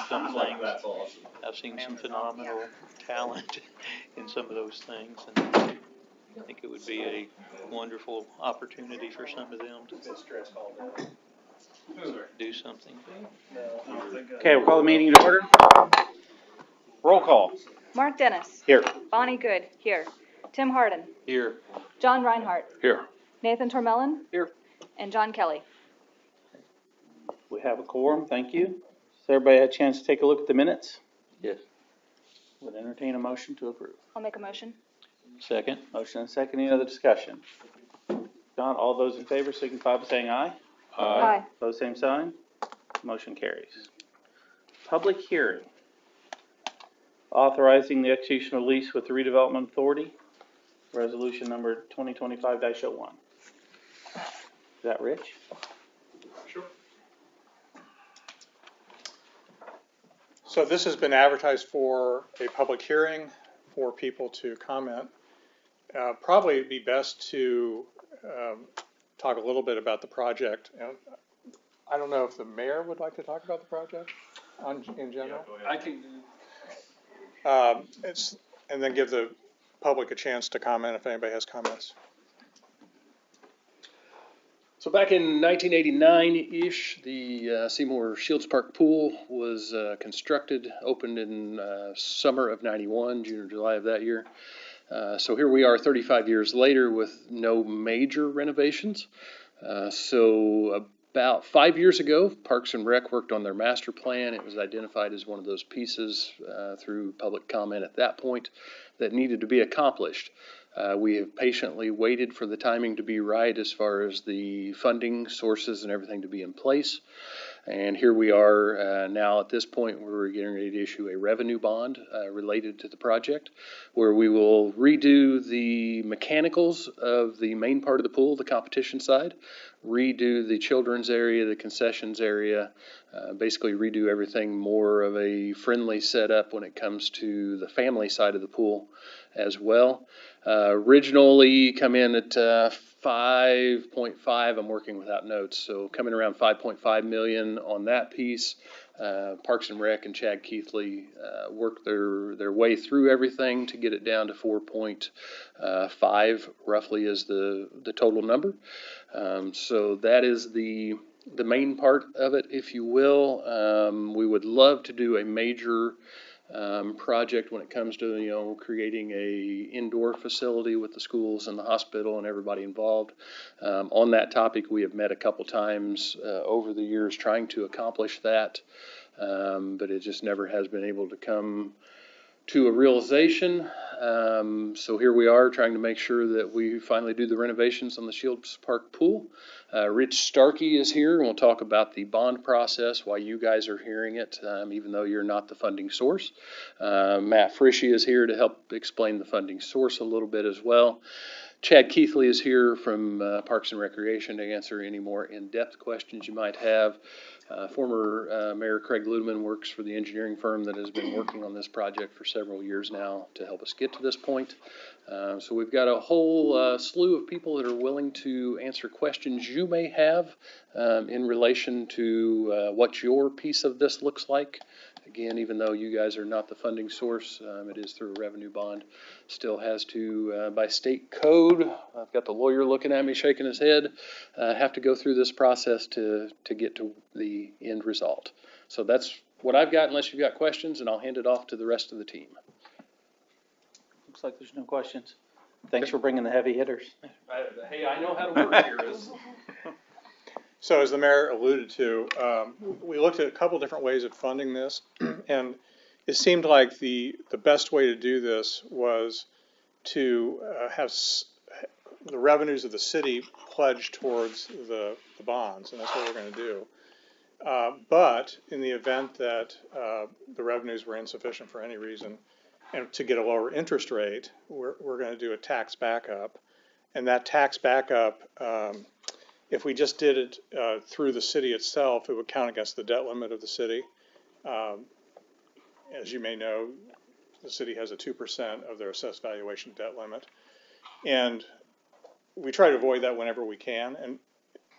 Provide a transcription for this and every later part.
some things. That's awesome. I've seen some phenomenal talent in some of those things, and I think it would be a wonderful opportunity for some of them to do something. Okay, we'll call the meeting to order. Roll call. Mark Dennis. Here. Bonnie Good, here. Tim Harden. Here. John Reinhardt. Here. Nathan Tormellen. Here. And John Kelly. We have a quorum, thank you. Has everybody had a chance to take a look at the minutes? Yes. Would entertain a motion to approve. I'll make a motion. Second. Motion and second, any other discussion? Not all those in favor signify by saying aye. Aye. Pose same sign. Motion carries. Public hearing. Authorizing the execution of lease with the Redevelopment Authority, resolution number 2025-01. Is that Rich? Sure. So this has been advertised for a public hearing for people to comment. Probably it'd be best to talk a little bit about the project. I don't know if the mayor would like to talk about the project in general. I can. And then give the public a chance to comment if anybody has comments. So back in 1989-ish, the Seymour Shields Park pool was constructed, opened in summer of 91, June or July of that year. So here we are 35 years later with no major renovations. So about 5 years ago, Parks and Rec worked on their master plan. It was identified as one of those pieces through public comment at that point that needed to be accomplished. We have patiently waited for the timing to be right as far as the funding sources and everything to be in place. And here we are now at this point where we're getting ready to issue a revenue bond related to the project, where we will redo the mechanicals of the main part of the pool, the competition side, redo the children's area, the concessions area, basically redo everything more of a friendly setup when it comes to the family side of the pool as well. Originally come in at 5.5. I'm working without notes, so coming around 5.5 million on that piece. Parks and Rec and Chad Keithley worked their way through everything to get it down to 4.5 roughly is the total number. So that is the main part of it, if you will. We would love to do a major project when it comes to creating a indoor facility with the schools and the hospital and everybody involved. On that topic, we have met a couple times over the years trying to accomplish that, but it just never has been able to come to a realization. So here we are trying to make sure that we finally do the renovations on the Shields Park pool. Rich Starkey is here, and we'll talk about the bond process, why you guys are hearing it, even though you're not the funding source. Matt Frischie is here to help explain the funding source a little bit as well. Chad Keithley is here from Parks and Recreation to answer any more in-depth questions you might have. Former Mayor Craig Ludeman works for the engineering firm that has been working on this project for several years now to help us get to this point. So we've got a whole slew of people that are willing to answer questions you may have in relation to what your piece of this looks like. Again, even though you guys are not the funding source, it is through a revenue bond. Still has to, by state code, I've got the lawyer looking at me shaking his head, have to go through this process to get to the end result. So that's what I've got, unless you've got questions, and I'll hand it off to the rest of the team. Looks like there's no questions. Thanks for bringing the heavy hitters. Hey, I know how to work here. So as the mayor alluded to, we looked at a couple different ways of funding this, and it seemed like the best way to do this was to have the revenues of the city pledged towards the bonds, and that's what we're going to do. But in the event that the revenues were insufficient for any reason, and to get a lower interest rate, we're going to do a tax backup. And that tax backup, if we just did it through the city itself, it would count against the debt limit of the city. As you may know, the city has a 2% of their assessed valuation debt limit. And we try to avoid that whenever we can. And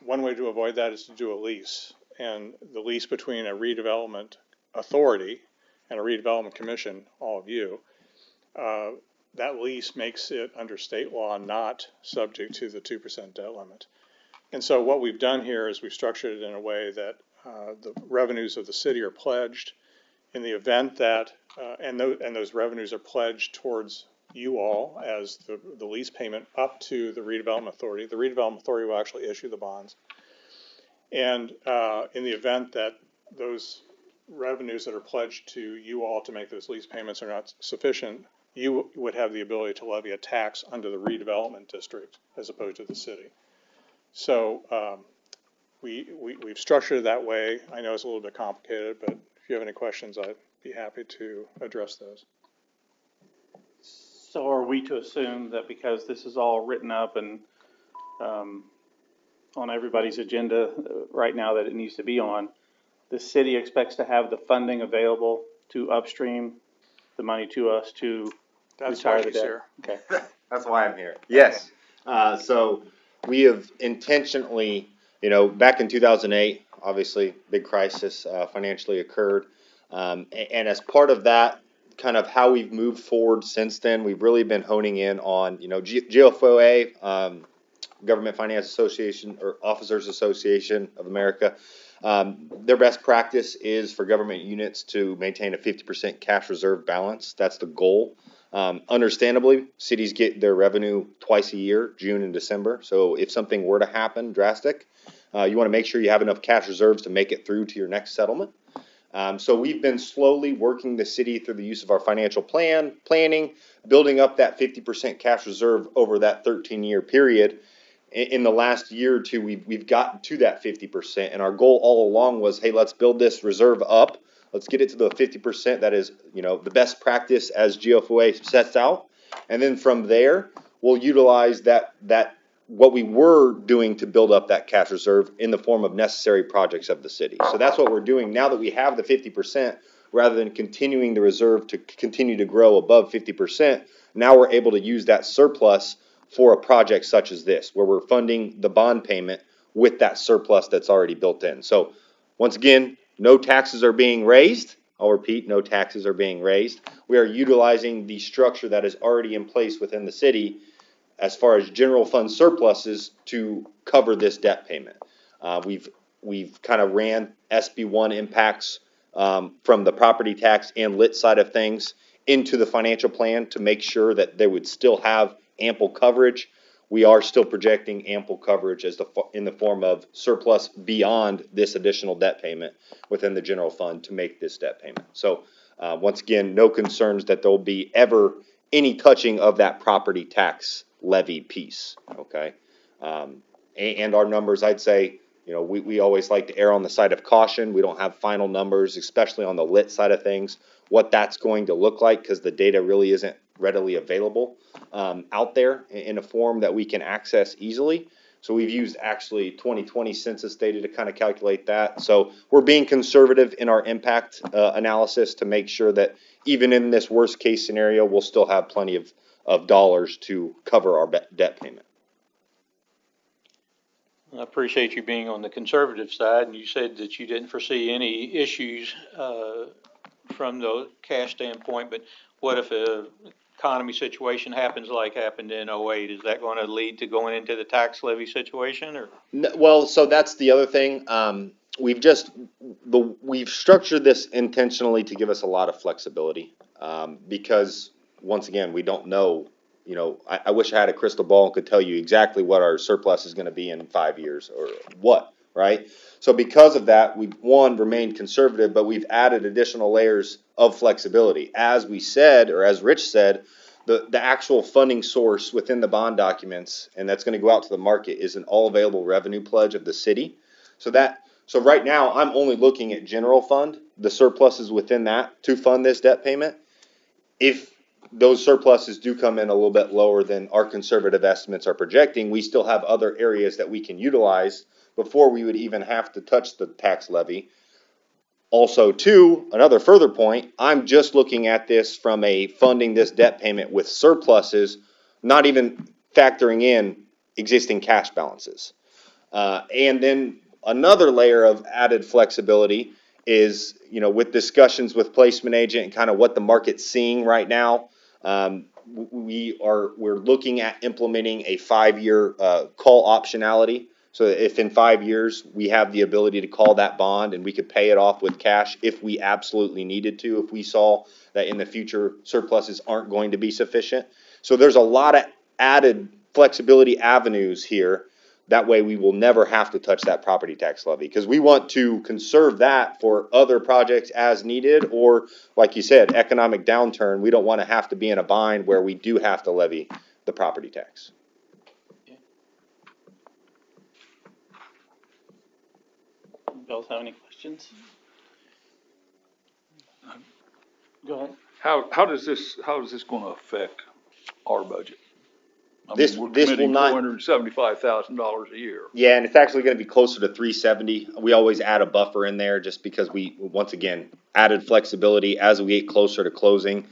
one way to avoid that is to do a lease. And the lease between a redevelopment Authority and a Redevelopment Commission, all of you, that lease makes it under state law not subject to the 2% debt limit. And so what we've done here is we've structured it in a way that the revenues of the city are pledged in the event that, and those revenues are pledged towards you all as the lease payment up to the Redevelopment Authority. The Redevelopment Authority will actually issue the bonds. And in the event that those revenues that are pledged to you all to make those lease payments are not sufficient, you would have the ability to levy a tax under the redevelopment district as opposed to the city. So we've structured it that way. I know it's a little bit complicated, but if you have any questions, I'd be happy to address those. So are we to assume that because this is all written up and on everybody's agenda right now that it needs to be on, the city expects to have the funding available to upstream the money to us to retire the debt? Here. Okay. That's why I'm here. Yes. So we have intentionally, back in 2008, obviously big crisis financially occurred. And as part of that, kind of how we've moved forward since then, we've really been honing in on, GFOA, Government Finance Association or Officers Association of America. Their best practice is for government units to maintain a 50% cash reserve balance. That's the goal. Understandably, cities get their revenue twice a year, June and December. So if something were to happen drastic, you want to make sure you have enough cash reserves to make it through to your next settlement. So we've been slowly working the city through the use of our financial planning, building up that 50% cash reserve over that 13-year period. In the last year or two, we've gotten to that 50%, and our goal all along was, hey, let's build this reserve up. Let's get it to the 50% that is, the best practice as GFOA sets out, and then from there, we'll utilize that what we were doing to build up that cash reserve in the form of necessary projects of the city. So that's what we're doing now that we have the 50%, rather than continuing the reserve to continue to grow above 50%. Now we're able to use that surplus for a project such as this, where we're funding the bond payment with that surplus that's already built in. So once again, no taxes are being raised. I'll repeat, no taxes are being raised. We are utilizing the structure that is already in place within the city as far as general fund surpluses to cover this debt payment. We've kind of ran SB1 impacts from the property tax and lit side of things into the financial plan to make sure that they would still have ample coverage. We are still projecting ample coverage in the form of surplus beyond this additional debt payment within the general fund to make this debt payment. So once again, no concerns that there will be ever any touching of that property tax levy piece. Okay, and our numbers, I'd say, we always like to err on the side of caution. We don't have final numbers, especially on the lit side of things, what that's going to look like, because the data really isn't readily available out there in a form that we can access easily. So we've used actually 2020 census data to kind of calculate that. So we're being conservative in our impact analysis to make sure that even in this worst case scenario, we'll still have plenty of dollars to cover our debt payment. I appreciate you being on the conservative side, and you said that you didn't foresee any issues from the cash standpoint, but what if a economy situation happens like happened in 08? Is that going to lead to going into the tax levy situation, or? Well, so that's the other thing. We've structured this intentionally to give us a lot of flexibility because once again, we don't know. I wish I had a crystal ball and could tell you exactly what our surplus is going to be in 5 years or what, right? So because of that, we've remained conservative, but we've added additional layers of flexibility. As we said, or as Rich said, the actual funding source within the bond documents, and that's going to go out to the market, is an all available revenue pledge of the city. So right now, I'm only looking at general fund, the surpluses within that to fund this debt payment. If those surpluses do come in a little bit lower than our conservative estimates are projecting, we still have other areas that we can utilize before we would even have to touch the tax levy. Also, too, another further point, I'm just looking at this from a funding this debt payment with surpluses, not even factoring in existing cash balances. And then another layer of added flexibility is, with discussions with placement agent and kind of what the market's seeing right now, we're looking at implementing a 5-year call optionality. So that if in 5 years we have the ability to call that bond and we could pay it off with cash if we absolutely needed to, if we saw that in the future surpluses aren't going to be sufficient. So there's a lot of added flexibility avenues here. That way we will never have to touch that property tax levy, because we want to conserve that for other projects as needed, or like you said, economic downturn. We don't want to have to be in a bind where we do have to levy the property tax. You guys have any questions? Go ahead. How does this gonna affect our budget? I This- mean, we're this will committing not- $475,000 a year. Yeah, and it's actually going to be closer to 370. We always add a buffer in there just because we, once again, added flexibility as we get closer to closing.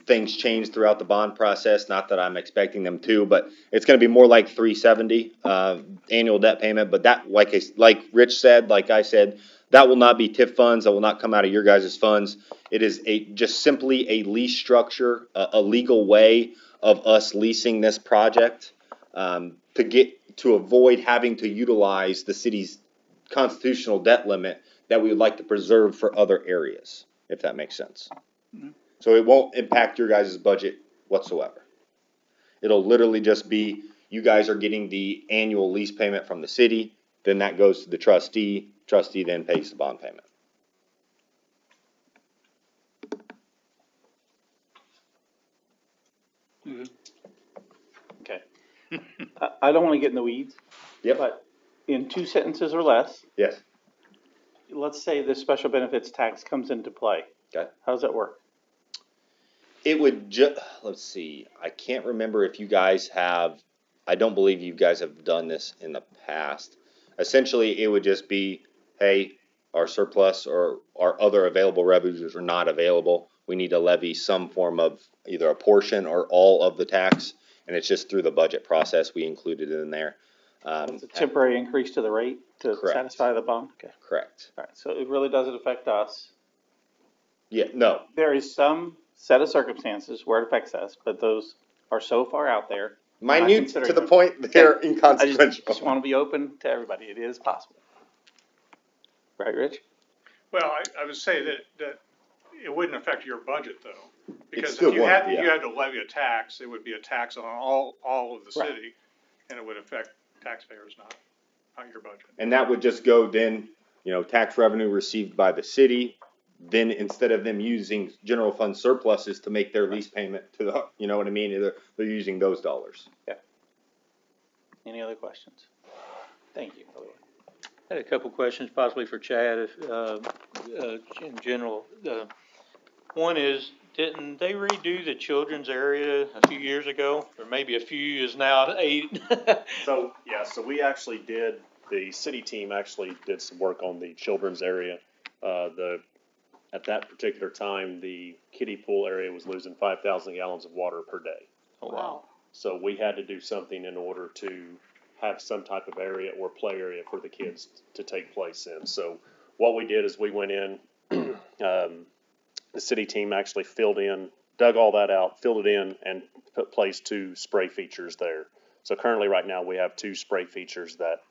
Things change throughout the bond process, not that I'm expecting them to, but it's going to be more like 370 annual debt payment. But that, like Rich said, like I said, that will not be TIF funds. That will not come out of your guys' funds. It is just simply a lease structure, a legal way of us leasing this project to avoid having to utilize the city's constitutional debt limit that we would like to preserve for other areas, if that makes sense. Mm-hmm. So it won't impact your guys' budget whatsoever. It'll literally just be, you guys are getting the annual lease payment from the city, then that goes to the trustee then pays the bond payment. Okay. I don't want to get in the weeds. Yep. But in 2 sentences or less, Yes. let's say the special benefits tax comes into play. Okay. How does that work? It would let's see, I can't remember if you guys have, I don't believe you guys have done this in the past. Essentially, it would just be, hey, our surplus or our other available revenues are not available. We need to levy some form of either a portion or all of the tax, and it's just through the budget process we included it in there. It's a temporary increase to the rate to Correct. satisfy the bond? Okay. Correct. All right, so it really doesn't affect us. Yeah, no, There is some set of circumstances where it affects us, but those are so far out there. minute considering to the them. point, they're I inconsequential. just want to be open to everybody. It is possible. Right, Rich? Well, I would say that it wouldn't affect your budget though. Because still if you would, had, yeah. if you had to levy a tax, it would be a tax on all of the Right. city, and it would affect taxpayers, not your budget. And that would just go then, tax revenue received by the city. Then instead of them using general fund surpluses to make their lease payment to the, you know what I mean? They're using those dollars. Any other questions? Thank you. I had a couple questions possibly for Chad, if, in general. One is, didn't they redo the children's area a few years ago? Or maybe a few years now, 8? So we actually did, the city team actually did some work on the children's area. At that particular time, the kiddie pool area was losing 5,000 gallons of water per day. Oh, wow. So we had to do something in order to have some type of area or play area for the kids to take place in. So what we did is we went in, the city team actually dug all that out, filled it in, and placed 2 spray features there. So currently right now we have 2 spray features that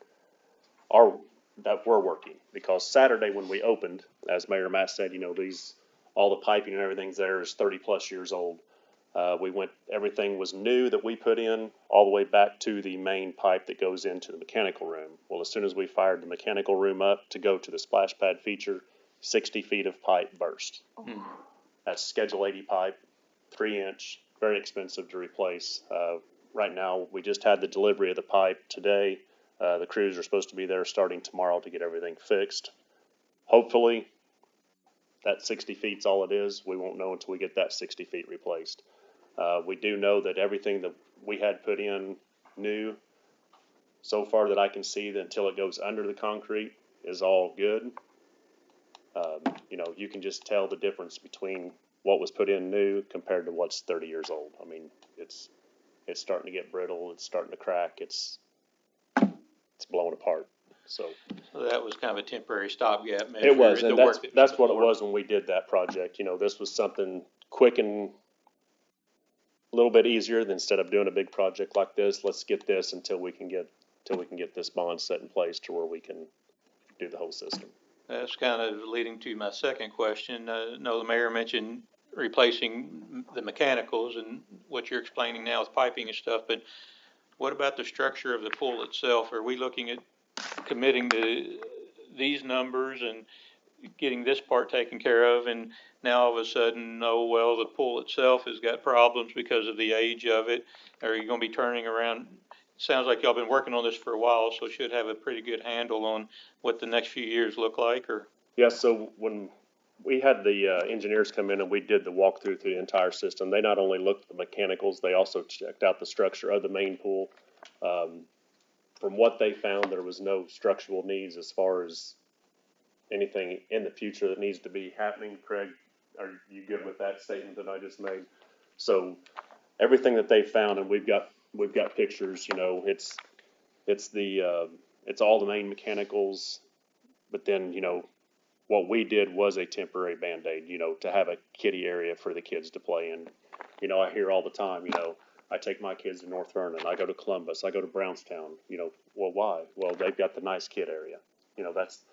were working, because Saturday when we opened, as Mayor Matt said, all the piping and everything's there is 30 plus years old. Everything was new that we put in all the way back to the main pipe that goes into the mechanical room. Well, as soon as we fired the mechanical room up to go to the splash pad feature, 60 feet of pipe burst. That's Schedule 80 pipe, 3-inch, very expensive to replace. Right now, we just had the delivery of the pipe today. The crews are supposed to be there starting tomorrow to get everything fixed. Hopefully, that 60 feet's all it is. We won't know until we get that 60 feet replaced. We do know that everything that we had put in new, so far that I can see, that until it goes under the concrete, is all good. You can just tell the difference between what was put in new compared to what's 30 years old. I mean, it's starting to get brittle. It's starting to crack. It's blowing apart. So So that was kind of a temporary stopgap measure. it was, the and work that's what it before. was when we did that project. You know, this was something quick and a little bit easier than instead of doing a big project like this. Let's get this until we can get this bond set in place to where we can do the whole system. That's kind of leading to my second question. No, the mayor mentioned replacing the mechanicals and what you're explaining now with piping and stuff, but what about the structure of the pool itself? Are we looking at committing to these numbers and getting this part taken care of, and now all of a sudden, oh, well, the pool itself has got problems because of the age of it? Are you gonna be turning around? Sounds like y'all been working on this for a while, so should have a pretty good handle on what the next few years look like, or? Yeah, so when we had the engineers come in and we did the walkthrough through the entire system, they not only looked at the mechanicals, they also checked out the structure of the main pool. From what they found, there was no structural needs as far as anything in the future that needs to be happening. Craig, are you good with that statement that I just made? So everything that they found, and we've got pictures, you know, it's all the main mechanicals, but then, you know, what we did was a temporary Band-Aid, you know, to have a kiddie area for the kids to play in. You know, I hear all the time, you know, I take my kids to North Vernon, I go to Columbus, I go to Brownstown, you know, well, why? Well, they've got the nice kid area. You know, that's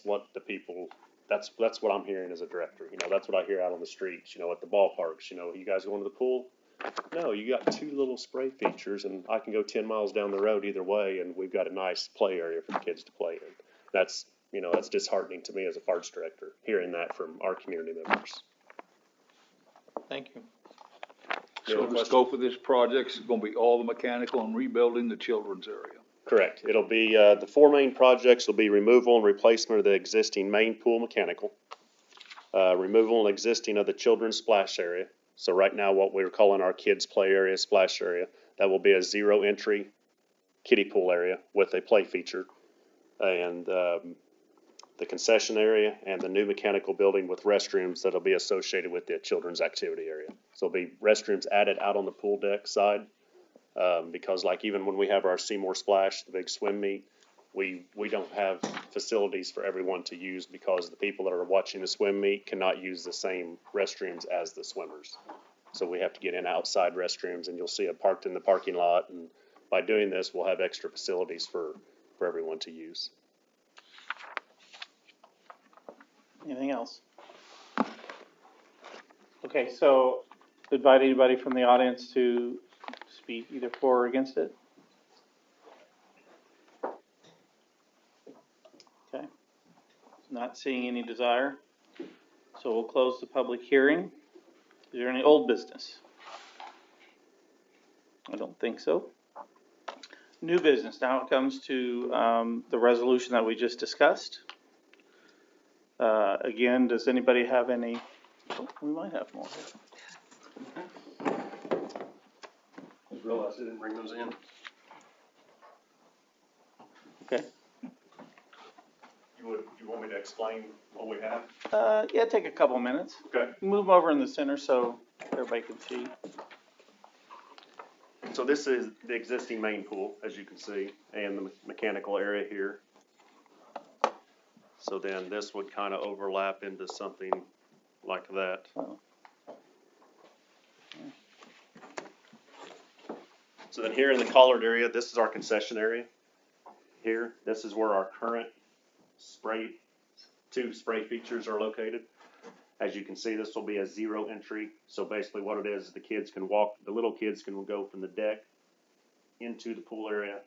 what the people, that's what I'm hearing as a director. You know, that's what I hear out on the streets, you know, at the ballparks. You know, you guys going to the pool? No, you got 2 little spray features, and I can go 10 miles down the road either way, and we've got a nice play area for the kids to play in. That's, you know, that's disheartening to me as a parks director, hearing that from our community members. Thank you. So the scope of this project is gonna be all the mechanical and rebuilding the children's area. Correct. It'll be, the 4 main projects will be removal and replacement of the existing main pool mechanical, removal and existing of the children's splash area. So right now, what we're calling our kids' play area, splash area, that will be a 0 entry kiddie pool area with a play feature. And the concession area and the new mechanical building with restrooms that'll be associated with the children's activity area. So there'll be restrooms added out on the pool deck side, because like even when we have our Seymour Splash, the big swim meet, we don't have facilities for everyone to use because the people that are watching the swim meet cannot use the same restrooms as the swimmers. So we have to get in outside restrooms, and you'll see it parked in the parking lot. And by doing this, we'll have extra facilities for everyone to use. Anything else? Okay, so invite anybody from the audience to speak either for or against it. Okay, not seeing any desire, so we'll close the public hearing. Is there any old business? I don't think so. New business, now it comes to the resolution that we just discussed. Again, does anybody have any? Oh, we might have more. I just realized I didn't bring those in. Okay. You want me to explain what we have? Yeah, take a couple minutes. Okay. Move over in the center so everybody can see. So this is the existing main pool, as you can see, and the mechanical area here. So then this would kind of overlap into something like that. So then here in the collared area, this is our concession area. Here, this is where our current two spray features are located. As you can see, this will be a 0 entry. So basically what it is the kids can walk, the little kids can go from the deck into the pool area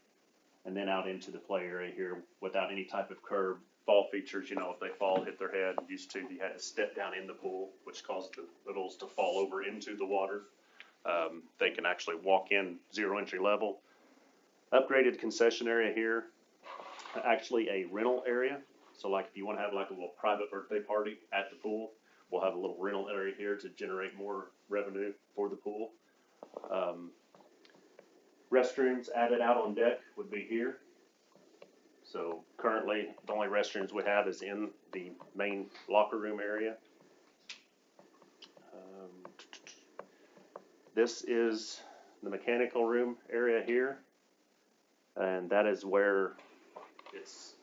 and then out into the play area here without any type of curb. Fall features, you know, if they fall, hit their head, used to, you had to step down in the pool, which caused the littles to fall over into the water. They can actually walk in 0 entry level. Upgraded concession area here, actually a rental area. So like if you want to have like a little private birthday party at the pool, we'll have a little rental area here to generate more revenue for the pool. Restrooms added out on deck would be here. So currently, the only restrooms we have is in the main locker room area. This is the mechanical room area here. And that is where it's,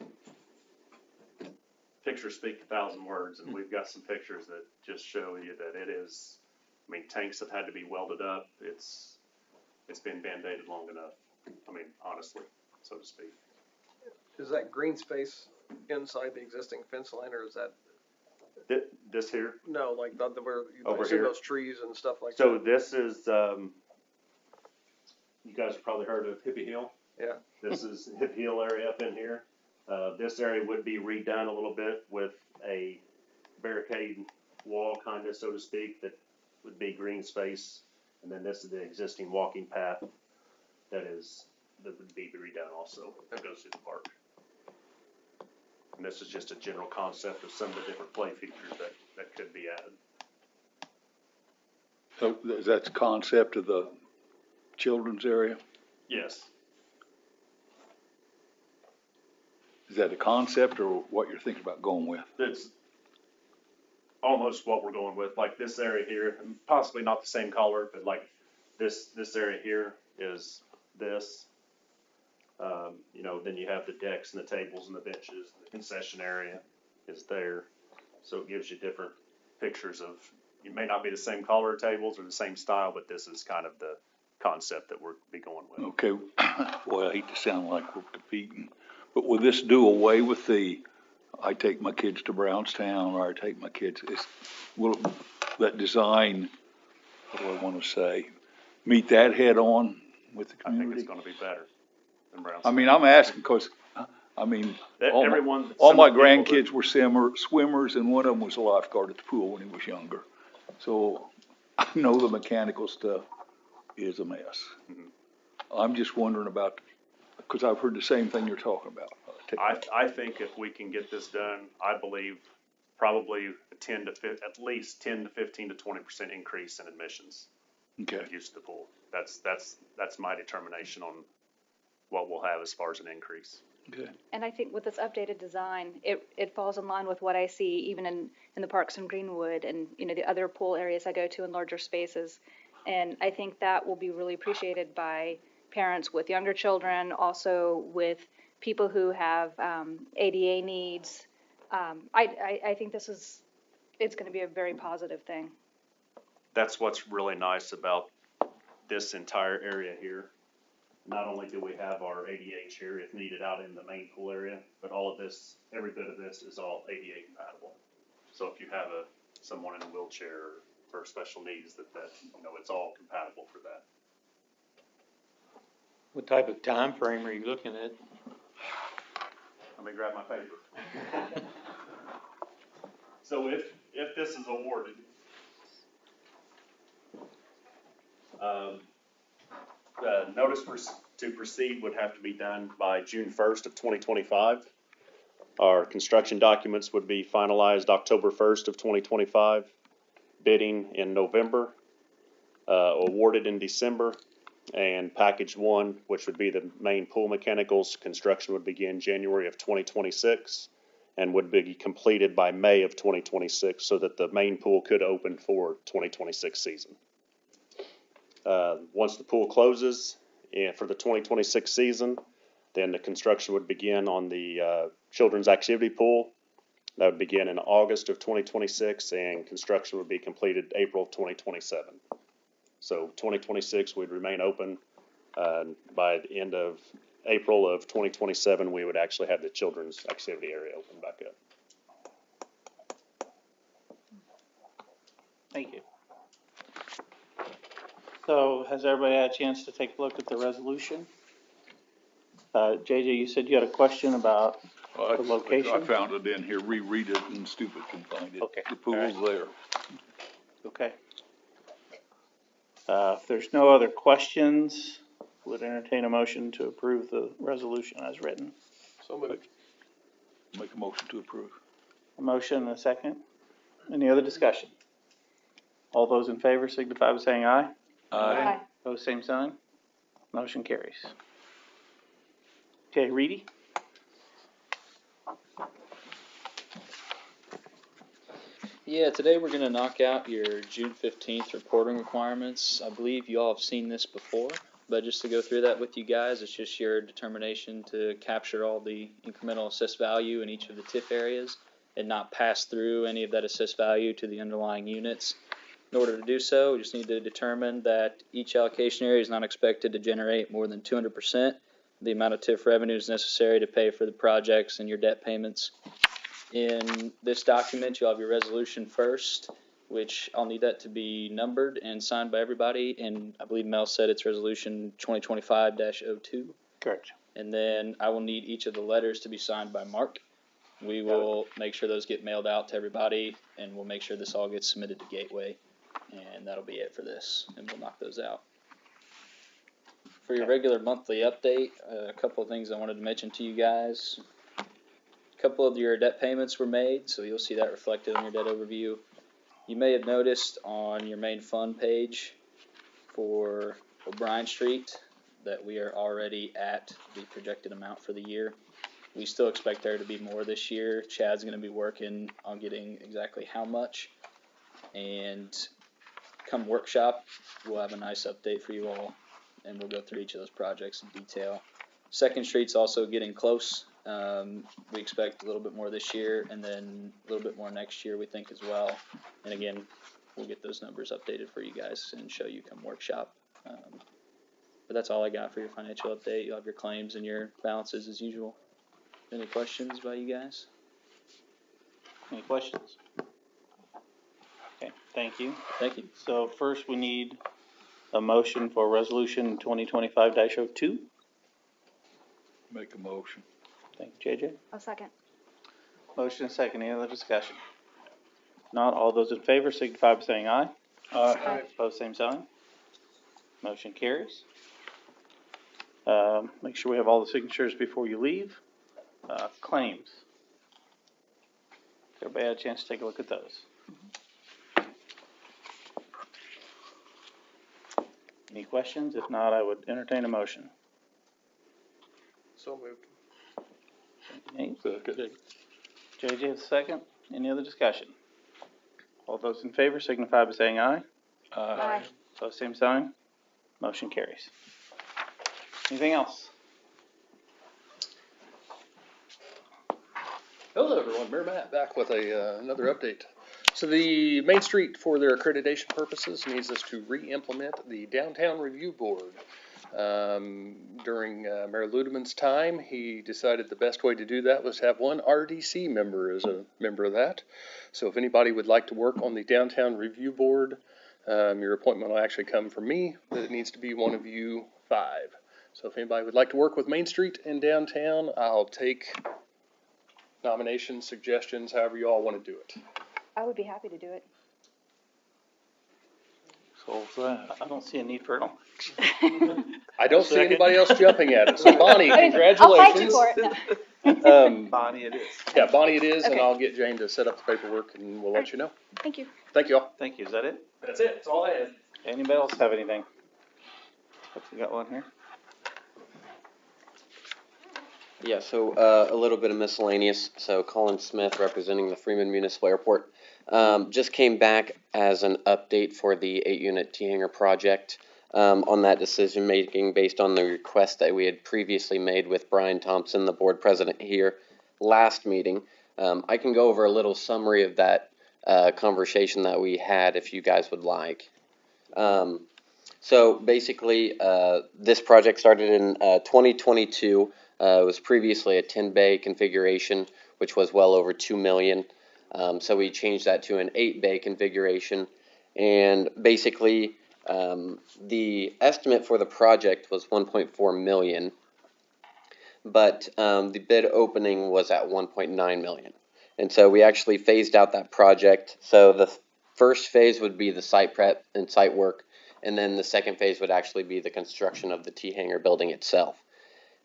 pictures speak 1,000 words, and we've got some pictures that just show you that it is, I mean, tanks have had to be welded up, it's been band-aided long enough, I mean, honestly, so to speak. Is that green space inside the existing fence line, or is that, This here, no, like where Over you see here? those trees and stuff like so that? this is, you guys have probably heard of Hippie Hill? Yeah. This is Hippie Hill area up in here. This area would be redone a little bit with a barricade wall, kind of, so to speak, that would be green space. And then this is the existing walking path that would be redone also, that goes through the park. And this is just a general concept of some of the different play features that could be added. So that's the concept of the children's area? Yes. Is that a concept or what you're thinking about going with? It's almost what we're going with, like this area here, and possibly not the same color, but like this area here is this. You know, then you have the decks and the tables and the benches, and the concession area is there. So it gives you different pictures of, it may not be the same color tables or the same style, but this is kind of the concept that we're be going with. Okay, boy, I hate to sound like we're competing, but will this do away with the, I take my kids to Brownstown, or I take my kids, will that design, what do I want to say, meet that head on with the I think community? it's gonna be better than Brown's. I mean, I'm asking because, I mean, Everyone, all some my of the people that- grandkids were swimmers, and one of them was a lifeguard at the pool when he was younger. So I know the mechanical stuff is a mess. I'm just wondering about, because I've heard the same thing you're talking about. I think if we can get this done, I believe probably at least 10 to 15 to 20% increase in admissions. Okay. Use of the pool. That's my determination on what we'll have as far as an increase. Okay. And I think with this updated design, it falls in line with what I see even in the parks in Greenwood and, you know, the other pool areas I go to in larger spaces. And I think that will be really appreciated by parents with younger children, also with people who have ADA needs. I think it's going to be a very positive thing. That's what's really nice about this entire area here. Not only do we have our ADH here if needed out in the main pool area, but all of this, every bit of this is all ADA compatible. So if you have someone in a wheelchair or special needs, that you know, it's all compatible for that. What type of time frame are you looking at? Let me grab my paper. So if this is awarded, the notice to proceed would have to be done by June 1st of 2025. Our construction documents would be finalized October 1st of 2025. Bidding in November, awarded in December, and package one, which would be the main pool mechanicals, construction would begin January of 2026 and would be completed by May of 2026 so that the main pool could open for 2026 season. Once the pool closes for the 2026 season, then the construction would begin on the children's activity pool. That would begin in August of 2026, and construction would be completed April of 2027. So 2026 would remain open. By the end of April of 2027, we would actually have the children's activity area open back up. Thank you. So has everybody had a chance to take a look at the resolution? JJ, you said you had a question about the location? I found it in here, reread it, and stupid can find it. Okay. The pool's there. Okay. If there's no other questions, would entertain a motion to approve the resolution as written. So moved. Make a motion to approve. A motion and a second. Any other discussion? All those in favor signify by saying aye. Aye. Opposed, same sign. Motion carries. Okay, Reedy? Yeah, today we're going to knock out your June 15th reporting requirements. I believe you all have seen this before. but just to go through that with you guys, it's just your determination to capture all the incremental assessed value in each of the TIF areas and not pass through any of that assessed value to the underlying units. In order to do so, we just need to determine that each allocation area is not expected to generate more than 200% the amount of TIF revenues necessary to pay for the projects and your debt payments. In this document, you'll have your resolution first, which I'll need that to be numbered and signed by everybody. And I believe Mel said it's resolution 2025-02. Correct. And then I will need each of the letters to be signed by Mark. We will make sure those get mailed out to everybody, and we'll make sure this all gets submitted to Gateway. And that'll be it for this, and we'll knock those out. For your regular monthly update, a couple of things I wanted to mention to you guys. A couple of your debt payments were made, so you'll see that reflected on your debt overview. You may have noticed on your main fund page for O'Brien Street that we are already at the projected amount for the year. We still expect there to be more this year. Chad's going to be working on getting exactly how much. And come workshop, we'll have a nice update for you all, and we'll go through each of those projects in detail. Second Street's also getting close. We expect a little bit more this year, and then a little bit more next year, we think, as well. And again, we'll get those numbers updated for you guys and show you come workshop. But that's all I got for your financial update. You'll have your claims and your balances as usual. Any questions by you guys? Any questions? Okay, thank you. Thank you. So first we need a motion for resolution 2025-02. Make a motion. Thank you, JJ. A second. Motion and second. Any other discussion? Not all those in favor signify by saying aye. Aye. Opposed, same sign. Motion carries. Make sure we have all the signatures before you leave. Claims. Everybody had a chance to take a look at those. Any questions? If not, I would entertain a motion. So moved. Nate? Second. JJ, the second. Any other discussion? All those in favor signify by saying aye. Aye. Opposed, same sign. Motion carries. Anything else? Hello, everyone. Mayor Matt back with another update. So the Main Street, for their accreditation purposes, needs us to re-implement the Downtown Review Board. During Mayor Ludeman's time, he decided the best way to do that was have one RDC member as a member of that. So if anybody would like to work on the Downtown Review Board, your appointment will actually come from me, but it needs to be one of you 5. So if anybody would like to work with Main Street and downtown, I'll take nominations, suggestions, however you all want to do it. I would be happy to do it. Solves that. I don't see a need for it. I don't see Second. anybody else jumping at it. So Bonnie, I'll congratulations. fight you for it. No. Bonnie, it is. Yeah, Bonnie it is, and Okay. I'll get Jane to set up the paperwork and we'll let you know. Thank you. Thank you all. Thank you. Is that it? That's it. That's all I have. Anybody else have anything? We got one here. Yeah, so a little bit of miscellaneous. So Colin Smith, representing the Freeman Municipal Airport, just came back as an update for the 8-unit T-hanger project on that decision making based on the request that we had previously made with Brian Thompson, the board president here, last meeting. I can go over a little summary of that conversation that we had if you guys would like. So basically, this project started in 2022. It was previously a 10-bay configuration, which was well over $2 million. So we changed that to an 8-bay configuration. And basically, the estimate for the project was $1.4 million. But the bid opening was at $1.9 million. And so we actually phased out that project. So the first phase would be the site prep and site work. And then the second phase would actually be the construction of the T-hanger building itself.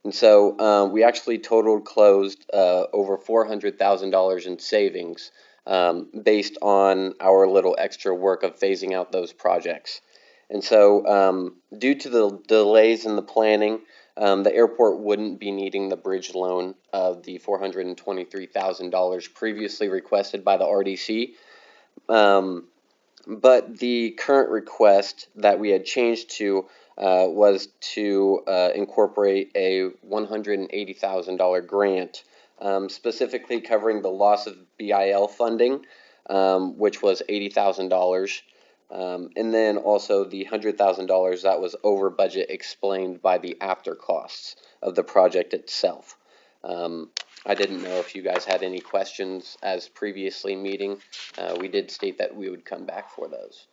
And so we actually closed over $400,000 in savings based on our little extra work of phasing out those projects. And so due to the delays in the planning, the airport wouldn't be needing the bridge loan of the $423,000 previously requested by the RDC. But the current request that we had changed to was to incorporate a $180,000 grant, specifically covering the loss of BIL funding, which was $80,000. And then also the $100,000 that was over budget explained by the after costs of the project itself. I didn't know if you guys had any questions as previously meeting. We did state that we would come back for those.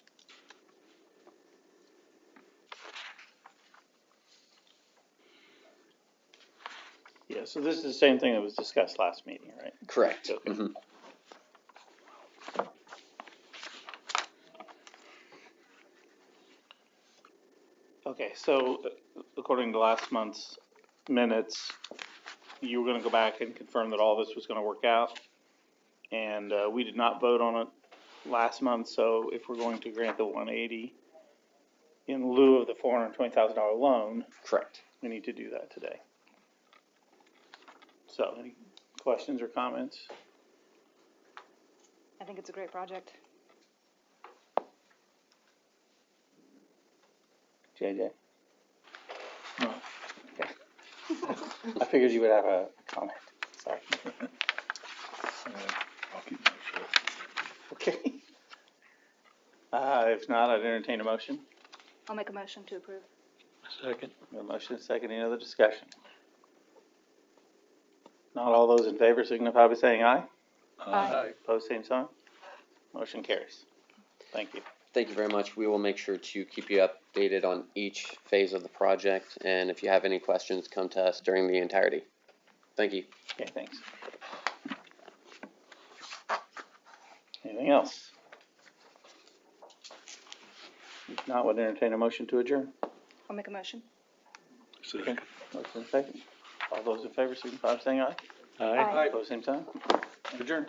Yeah, so this is the same thing that was discussed last meeting, right? Correct. Okay. Mhm. Okay, so according to last month's minutes, you were gonna go back and confirm that all this was gonna work out. And, we did not vote on it last month, so if we're going to grant the 180 in lieu of the $420,000 loan, Correct. we need to do that today. So, any questions or comments? I think it's a great project. JJ? No. Okay. I figured you would have a comment, sorry. I'll keep my shit. Okay. If not, I'd entertain a motion. I'll make a motion to approve. Second. A motion and second, any other discussion? Not all those in favor signify by saying aye. Aye. Opposed, same sign. Motion carries. Thank you. Thank you very much. We will make sure to keep you updated on each phase of the project. And if you have any questions, come to us during the entirety. Thank you. Okay, thanks. Anything else? If not, would entertain a motion to adjourn. I'll make a motion. Second. Motion second. All those in favor signify by saying aye. Aye. Opposed, same sign. Adjourn.